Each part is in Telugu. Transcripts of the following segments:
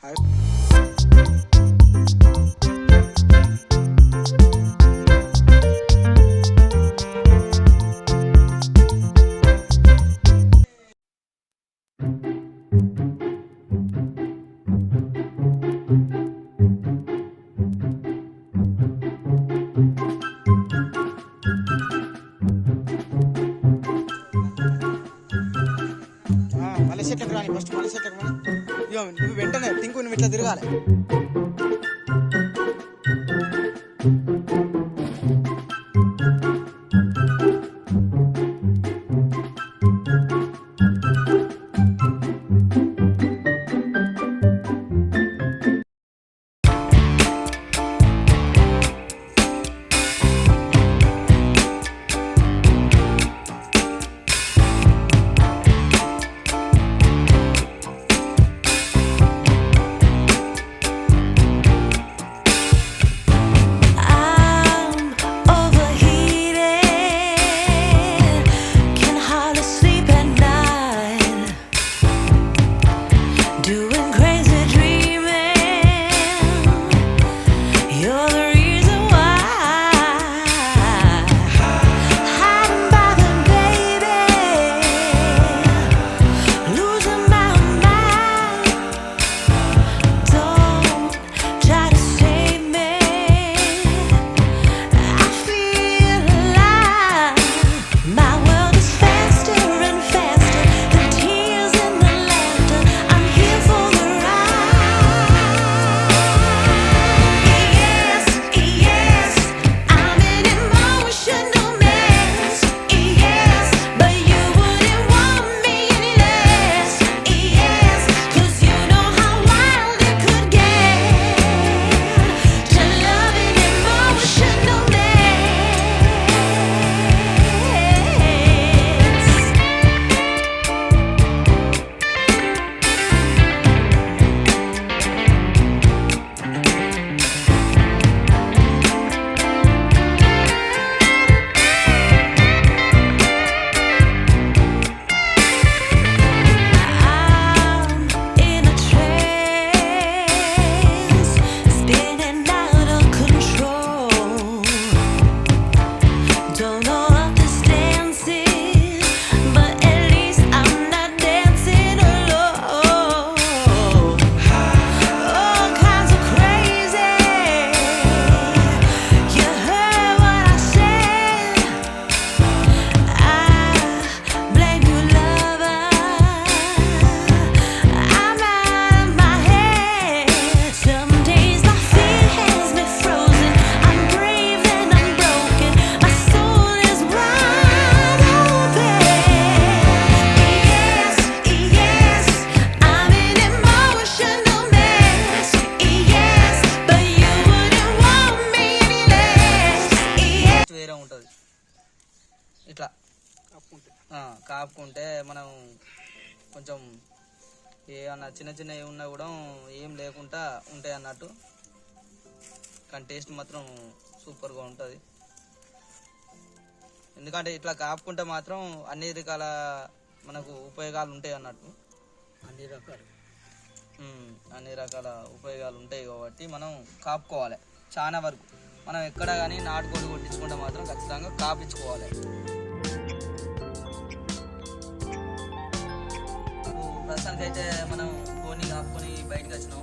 మళ్ళీ సెట్లకు రాని ఫస్ట్ మళ్ళీ సెట్లకు రాని నువ్వు వెంటనే టింకు నువ్వు ఇట్లా తిరగాలి. ఇట్లా కాపుకుంటే మనం కొంచెం ఏమన్నా చిన్న చిన్నవి ఉన్నా కూడా ఏం లేకుండా ఉంటాయి అన్నట్టు. కానీ టేస్ట్ మాత్రం సూపర్గా ఉంటుంది. ఎందుకంటే ఇట్లా కాపుకుంటే మాత్రం అన్ని రకాల మనకు ఉపయోగాలు ఉంటాయి అన్నట్టు. అన్ని రకాల ఉపయోగాలు ఉంటాయి కాబట్టి మనం కాపుకోవాలి. చాలా వరకు మనం ఎక్కడ కానీ నాటుకోడి కొట్టించుకుంటే మాత్రం ఖచ్చితంగా కాపించుకోవాలి. ప్రస్తుతానికైతే మనం కోడిని కాపుకొని బయటకు వచ్చినాం.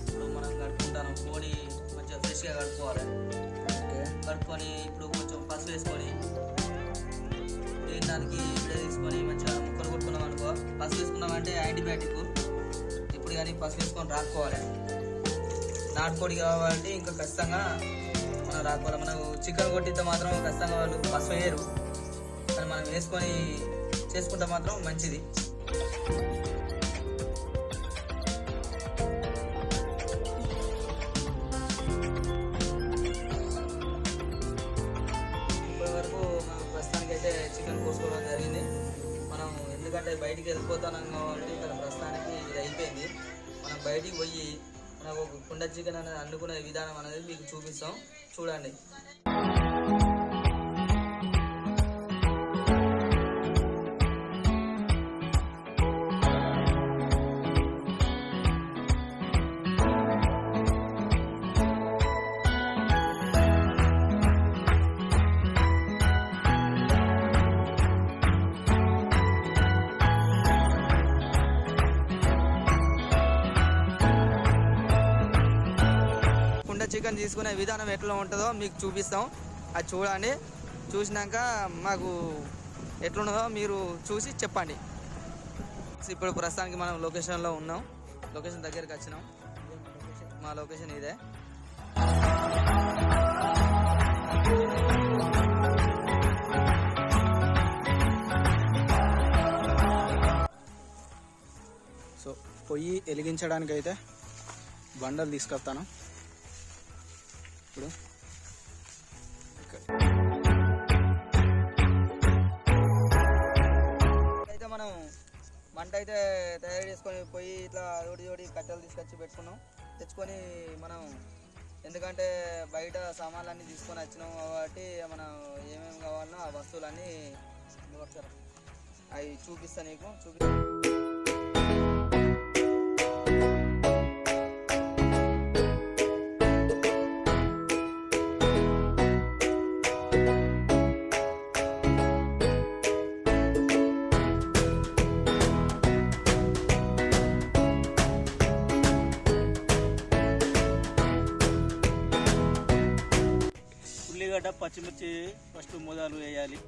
ఇప్పుడు మనం కడుక్కుంటాను. కోడి మంచిగా ఫ్రెష్గా కడుక్కోవాలి. కడుక్కొని ఇప్పుడు కొంచెం పసుపు వేసుకొని దానికి ఇప్పుడే తీసుకొని మంచిగా ముక్కలు కొట్టుకున్నాం అనుకో. పసుపు వేసుకున్నామంటే యాంటీబయాటిక్. ఇప్పుడు కానీ పసుపు వేసుకొని రాసుకోవాలి. నాటుకోడి కాబట్టి ఇంకా ఖచ్చితంగా మనం రాసుకోవాలి. మనకు చికెన్ కొట్టితే మాత్రం ఖచ్చితంగా వాళ్ళు పసుపు వేయరు. కానీ మనం వేసుకొని చేసుకుంటే మాత్రం మంచిది. ఇప్పటివరకు మనం ప్రస్తుతానికైతే చికెన్ కోసుకోవడం జరిగింది. మనం ఎందుకంటే బయటికి వెళ్ళిపోతున్నాం కాబట్టి ఇక్కడ ప్రస్తుతానికి ఇది అయిపోయింది. మనం బయటికి పోయి మనకు ఒక కుండ చికెన్ అనేది వండుకునే విధానం అనేది మీకు చూపిస్తాం, చూడండి. చికెన్ తీసుకునే విధానం ఎట్లా ఉంటుందో మీకు చూపిస్తాం. అది చూడండి. చూసినాక మాకు ఎట్లున్నదో మీరు చూసి చెప్పండి. ఇప్పుడు ప్రస్తుతానికి మనం లొకేషన్లో ఉన్నాం. లొకేషన్ దగ్గరికి వచ్చినాం. మా లొకేషన్ ఇదే. సో పొయ్యి వెలిగించడానికి అయితే బండలు తీసుకొస్తాను. ఇప్పుడు అయితే మనం మంట అయితే తయారు చేసుకొని పొయ్యి ఇట్లా జోడి కట్టెలు తీసుకొచ్చి పెట్టుకున్నాం. తెచ్చుకొని మనం ఎందుకంటే బయట సామాన్లన్నీ తీసుకొని వచ్చినాం కాబట్టి మనం ఏమేమి కావాలనో ఆ వస్తువులన్నీ అవి చూపిస్తాను నీకు. ఉల్లిగడ్డ పచ్చిమిర్చి ఫస్ట్ మూదాలు వేయాలి.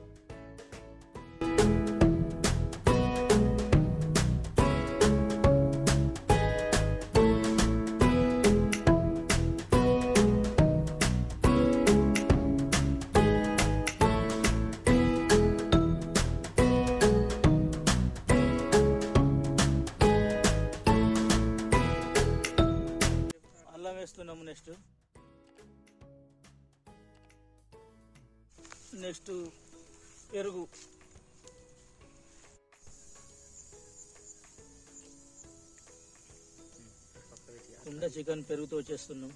అల్లం వేస్తున్నాము. నెక్స్ట్ పెరుగు, కుండ చికెన్ పెరుగుతో చేస్తున్నాం.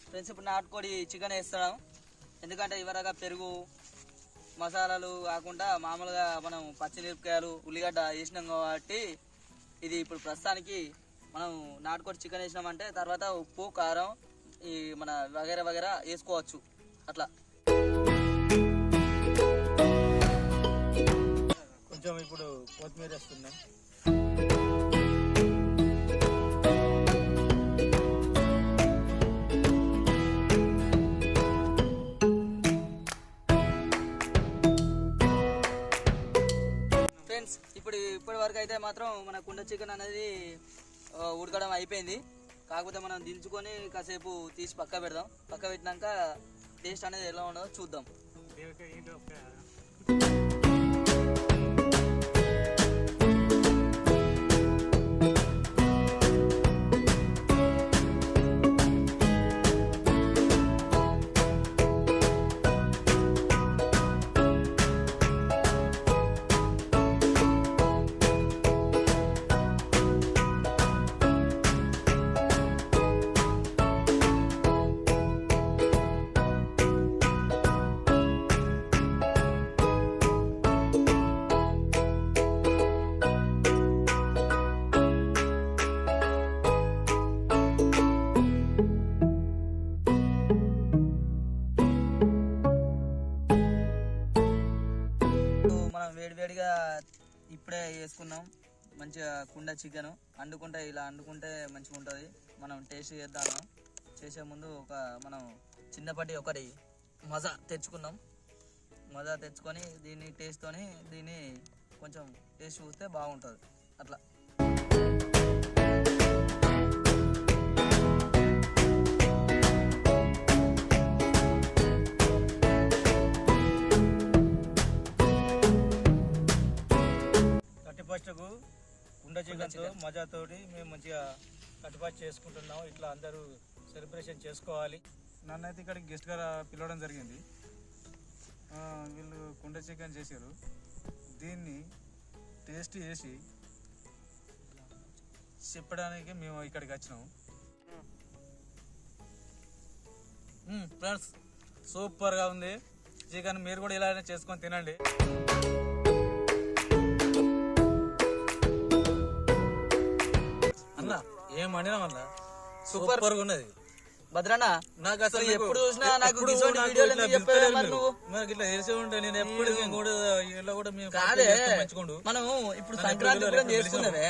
ఫ్రెండ్స్ ఇప్పుడు నాటుకోడి చికెన్ వేస్తున్నాం. ఎందుకంటే ఇవరగా పెరుగు మసాలాలు కాకుండా మామూలుగా మనం పచ్చిమిరపకాయలు ఉల్లిగడ్డ వేసినాం కాబట్టి ఇది ఇప్పుడు ప్రస్తుతానికి మనం నాటుకోడి చికెన్ వేసినామంటే తర్వాత ఉప్పు కారం ఈ మన వగైరా వగైరా వేసుకోవచ్చు. అట్లా కొంచెం ఇప్పుడు కొత్తిమీర వేస్తున్నాం. ఇప్పటి వరకు అయితే మాత్రం మన కుండ చికెన్ అనేది ఉడకడం అయిపోయింది. కాకపోతే మనం దించుకొని కాసేపు తీసి పక్క పెడదాం. పక్క పెట్టినాక టేస్ట్ అనేది ఎలా ఉండదో చూద్దాం. వేడివేడిగా ఇప్పుడే వేసుకున్నాం. మంచిగా కుండ చికెన్ వండుకుంటే ఇలా వండుకుంటే మంచిగా ఉంటుంది. మనం టేస్ట్ చేద్దాము. చేసే ముందు మనం చిన్నపాటి ఒకటి మజా తెచ్చుకున్నాం. మజా తెచ్చుకొని దీన్ని టేస్ట్తోని దీన్ని కొంచెం టేస్ట్ చూస్తే బాగుంటుంది. అట్లా ఫస్ట్కు కుండ చికెన్తో మజాతోటి మేము మంచిగా కట్టుబాటు చేసుకుంటున్నాం. ఇట్లా అందరూ సెలబ్రేషన్ చేసుకోవాలి. నన్నైతే ఇక్కడికి గెస్ట్గా పిలవడం జరిగింది. వీళ్ళు కుండ చికెన్ చేశారు. దీన్ని టేస్ట్ చేసి చెప్పడానికి మేము ఇక్కడికి వచ్చినాము. ఫ్రెండ్స్ సూపర్గా ఉంది చికెన్. మీరు కూడా ఇలానే చేసుకొని తినండి. అన్న ఏం వండినా అన్న సూపర్గా ఉన్నది. భద్రన్న నాకు అసలు ఎప్పుడు చూసినా నాకు ఇటువంటి వీడియోలు ఎందుకు చెప్పలేదు మరి నువ్వు? నాకు ఇట్లా తెలిసే ఉంటే నేను ఎప్పుడు కూడా ఇలా కూడా మేము కాదే మంచుకోండు మనం ఇప్పుడు సంక్రాంతి కూడా చేసుకున్నావే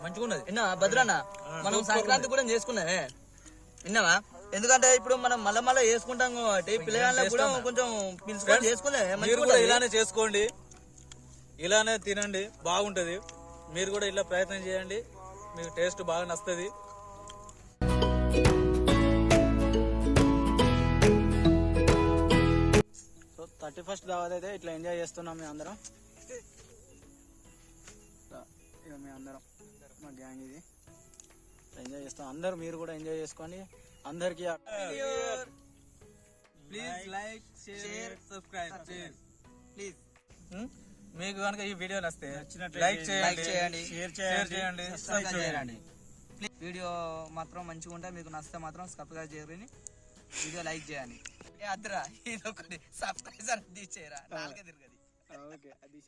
మంచిగున్నది. విన్నా భద్రన్న మనం సంక్రాంతి కూడా చేసుకున్నావే విన్నావా? ఎందుకంటే ఇప్పుడు మనం మళ్ళా వేసుకుంటాం కాబట్టి పిల్లగాళ్ళకి కూడా కొంచెం పిలుచుకొని చేసుకునే మీరు కూడా ఇలానే చేసుకోండి, ఇలానే తినండి, బాగుంటది. మీరు కూడా ఇలా ప్రయత్నం చేయండి, మీకు టేస్ట్ బాగా నచ్చుతుంది. సో 31st దావత్ అయితే ఇట్లా ఎంజాయ్ చేస్తున్నాం మేము అందరం. ఇక మేము అందరం మా గ్యాంగ్ ఇది ఎంజాయ్ చేస్తాం. అందరూ మీరు కూడా ఎంజాయ్ చేసుకోండి. అందరికి please like share subscribe please. మీకు కనుక ఈ వీడియో నచ్చితే లైక్ చేయండి, షేర్ షేర్ చేయండి, సబ్స్క్రైబ్ చేయండి. వీడియో మాత్రం మంచిగా ఉంటే మీకు నచ్చితే మాత్రం సబ్స్క్రైబ్ చేయని వీడియో లైక్ చేయండి. అద్దరా ఇది ఒకటి సబ్స్క్రైబర్ తీసేయరా నాలుగే తిరగది. ఓకే అది